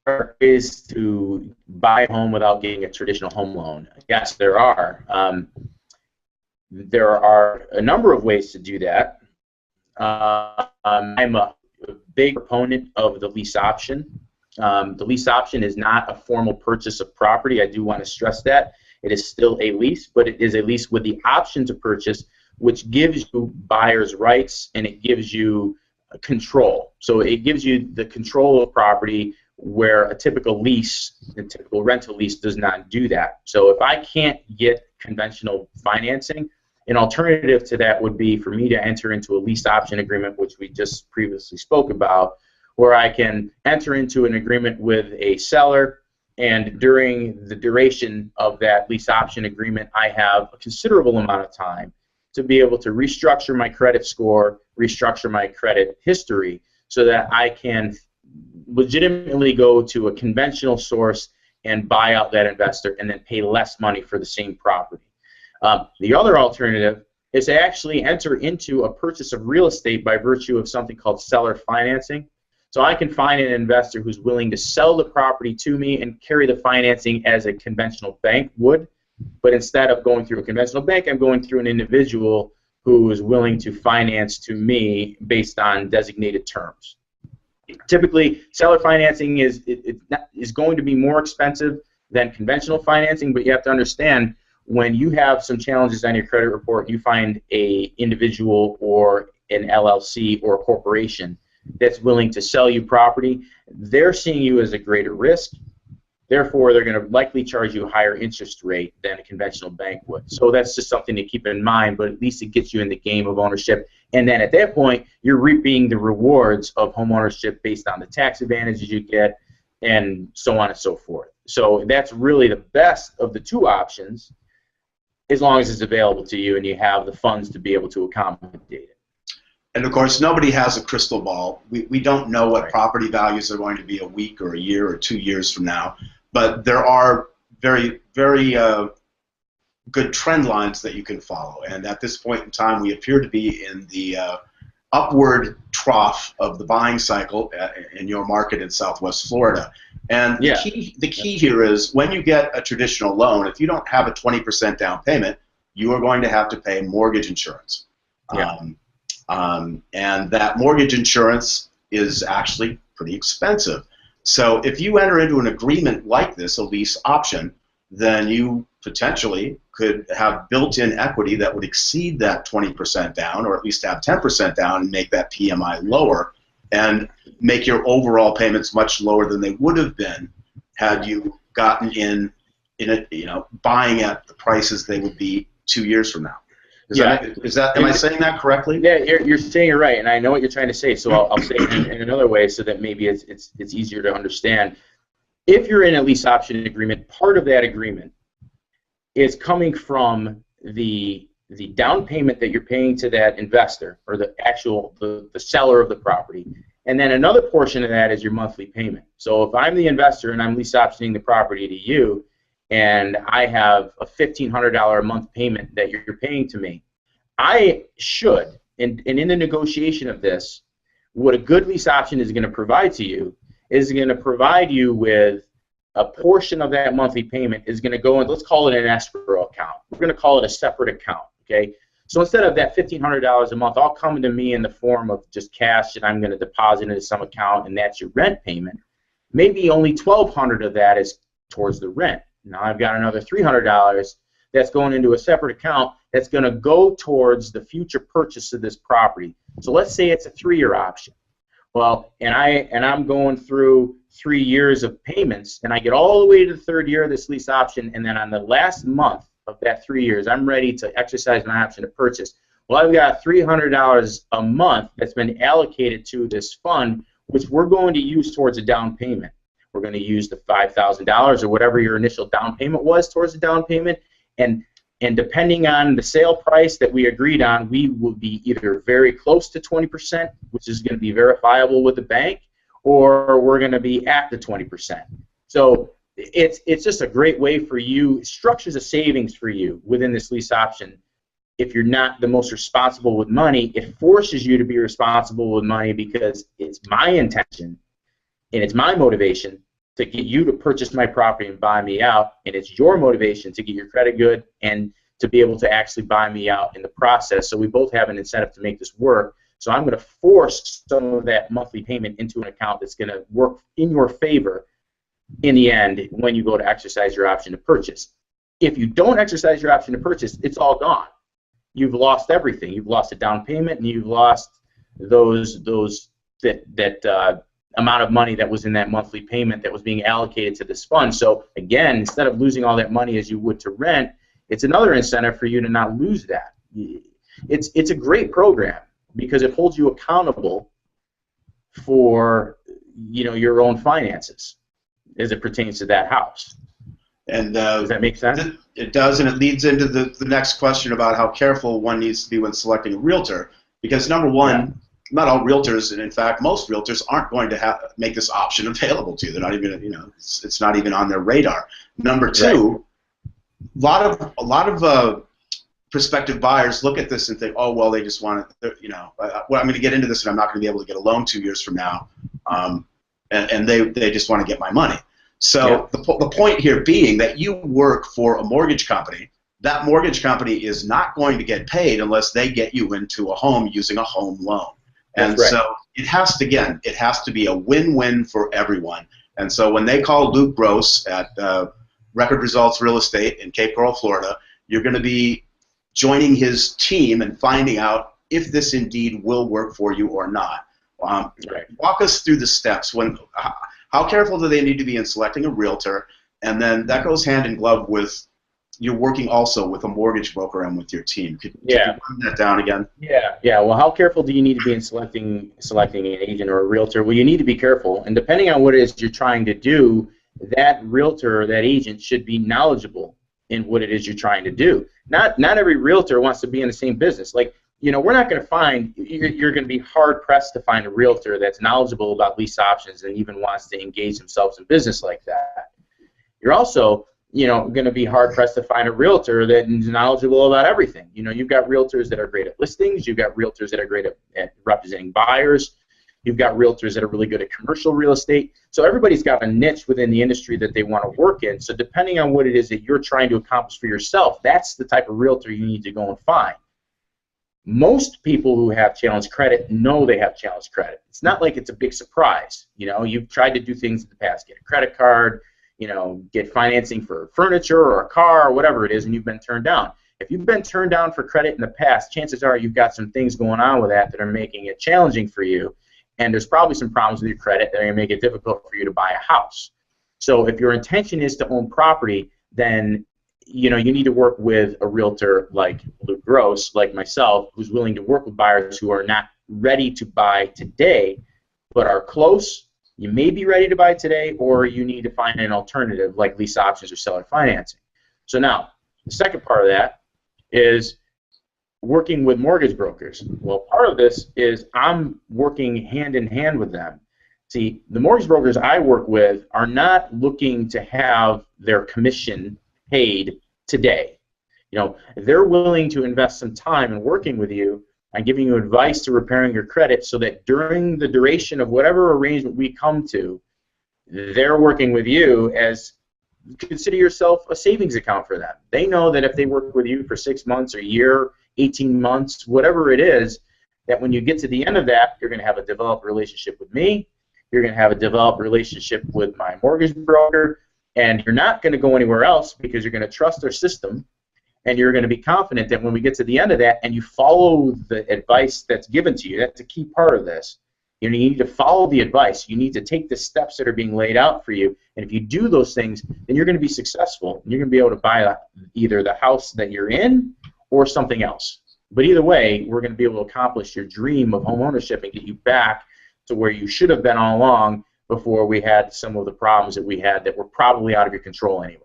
are ways to buy a home without getting a traditional home loan? Yes, there are. There are a number of ways to do that. I'm a big proponent of the lease option. The lease option is not a formal purchase of property. I do want to stress that. It is still a lease, but it is a lease with the option to purchase, which gives you buyer's rights and it gives you control. So it gives you the control of property where a typical lease, a typical rental lease does not do that. So if I can't get conventional financing, an alternative to that would be for me to enter into a lease option agreement, which we just previously spoke about, where I can enter into an agreement with a seller, and during the duration of that lease option agreement, I have a considerable amount of time to be able to restructure my credit score, restructure my credit history, so that I can legitimately go to a conventional source and buy out that investor and then pay less money for the same property. The other alternative is to actually enter into a purchase of real estate by virtue of something called seller financing. So I can find an investor who's willing to sell the property to me and carry the financing as a conventional bank would. But instead of going through a conventional bank, I'm going through an individual who is willing to finance to me based on designated terms. Typically, seller financing is going to be more expensive than conventional financing, but you have to understand, when you have some challenges on your credit report, you find a individual or an LLC or a corporation that's willing to sell you property, they're seeing you as a greater risk. Therefore, they're going to likely charge you a higher interest rate than a conventional bank would. So that's just something to keep in mind, but at least it gets you in the game of ownership. And then at that point, you're reaping the rewards of home ownership based on the tax advantages you get and so on and so forth. So that's really the best of the two options, as long as it's available to you and you have the funds to be able to accommodate it. And of course, nobody has a crystal ball. We don't know what property values are going to be a week or a year or 2 years from now, but there are very, very good trend lines that you can follow. And at this point in time, we appear to be in the upward trough of the buying cycle in your market in Southwest Florida. And the key here is, when you get a traditional loan, if you don't have a 20% down payment, you are going to have to pay mortgage insurance. And that mortgage insurance is actually pretty expensive. So if you enter into an agreement like this, a lease option, then you potentially could have built-in equity that would exceed that 20% down, or at least have 10% down, and make that PMI lower and make your overall payments much lower than they would have been had you gotten in buying at the prices they would be 2 years from now. Am I saying that correctly? Yeah, you're saying it right, and I know what you're trying to say, so I'll say it in another way so that maybe it's easier to understand. If you're in a lease option agreement, part of that agreement is coming from the down payment that you're paying to that investor, or the seller of the property, and then another portion of that is your monthly payment. So if I'm the investor and I'm lease optioning the property to you, and I have a $1,500 a month payment that you're paying to me, I should, and in the negotiation of this, what a good lease option is going to provide to you is going to provide you with a portion of that monthly payment is going to go in, let's call it an escrow account. We're going to call it a separate account, okay? So instead of that $1,500 a month all coming to me in the form of just cash that I'm going to deposit into some account, and that's your rent payment, maybe only $1,200 of that is towards the rent. Now I've got another $300 that's going into a separate account that's going to go towards the future purchase of this property. So let's say it's a 3-year option. Well, and I'm going through 3 years of payments, and I get all the way to the 3rd year of this lease option, and then on the last month of that 3 years, I'm ready to exercise my option to purchase. Well, I've got $300 a month that's been allocated to this fund, which we're going to use towards a down payment. We're going to use the $5,000 or whatever your initial down payment was towards the down payment, and depending on the sale price that we agreed on, we will be either very close to 20%, which is going to be verifiable with the bank, or we're going to be at the 20%. So it's just a great way for you, it structures a savings for you within this lease option. If you're not the most responsible with money, it forces you to be responsible with money, because it's my intention and it's my motivation to get you to purchase my property and buy me out, and it's your motivation to get your credit good and to be able to actually buy me out in the process. So we both have an incentive to make this work. So I'm going to force some of that monthly payment into an account that's going to work in your favor in the end when you go to exercise your option to purchase. If you don't exercise your option to purchase, it's all gone. You've lost everything. You've lost a down payment, and you've lost that amount of money that was in that monthly payment that was being allocated to this fund. So again, instead of losing all that money as you would to rent, it's another incentive for you to not lose that. It's a great program because it holds you accountable for your own finances as it pertains to that house. And does that make sense? It does, and it leads into the next question about how careful one needs to be when selecting a realtor. Because number one, not all realtors, and in fact most realtors aren't going to make this option available to you. They're not even, it's not even on their radar. Number two, a lot of prospective buyers look at this and think, oh well, they just want it. I'm going to get into this and I'm not going to be able to get a loan 2 years from now, and they just want to get my money. So the point here being that you work for a mortgage company. That mortgage company is not going to get paid unless they get you into a home using a home loan. And so it has to be a win-win for everyone. And so when they call Luke Gross at Record Results Real Estate in Cape Coral, Florida, you're going to be joining his team and finding out if this indeed will work for you or not. Walk us through the steps. How careful do they need to be in selecting a realtor? And then that goes hand in glove with you're working also with a mortgage broker and with your team. Could you run that down again? Yeah. Well, how careful do you need to be in selecting an agent or a realtor? Well, you need to be careful, and depending on what it is you're trying to do, that realtor or that agent should be knowledgeable in what it is you're trying to do. Not every realtor wants to be in the same business. Like, we're not going to find, you're going to be hard pressed to find a realtor that's knowledgeable about lease options and even wants to engage themselves in business like that. You're also going to be hard-pressed to find a realtor that is knowledgeable about everything. You've got realtors that are great at listings. You've got realtors that are great at representing buyers. You've got realtors that are really good at commercial real estate. So everybody's got a niche within the industry that they want to work in. So depending on what it is that you're trying to accomplish for yourself, that's the type of realtor you need to go and find. Most people who have challenged credit know they have challenged credit. It's not like it's a big surprise. You've tried to do things in the past, get a credit card, get financing for furniture or a car or whatever it is, and you've been turned down. If you've been turned down for credit in the past, chances are you've got some things going on with that are making it challenging for you, and there's probably some problems with your credit that are going to make it difficult for you to buy a house. So if your intention is to own property, then you need to work with a realtor like Luke Gross, like myself, who's willing to work with buyers who are not ready to buy today, but are close. You may be ready to buy today, or you need to find an alternative like lease options or seller financing. So now, the second part of that is working with mortgage brokers. Well, part of this is I'm working hand in hand with them. See, the mortgage brokers I work with are not looking to have their commission paid today. They're willing to invest some time in working with you and giving you advice to repairing your credit so that during the duration of whatever arrangement we come to, they're working with you as, consider yourself a savings account for them. They know that if they work with you for 6 months, a year, 18 months, whatever it is, that when you get to the end of that, you're going to have a developed relationship with me, you're going to have a developed relationship with my mortgage broker, and you're not going to go anywhere else because you're going to trust their system. And you're going to be confident that when we get to the end of that and you follow the advice that's given to you, that's a key part of this. You need to follow the advice. You need to take the steps that are being laid out for you. And if you do those things, then you're going to be successful. And you're going to be able to buy either the house that you're in or something else. But either way, we're going to be able to accomplish your dream of home ownership and get you back to where you should have been all along before we had some of the problems that we had that were probably out of your control anyway.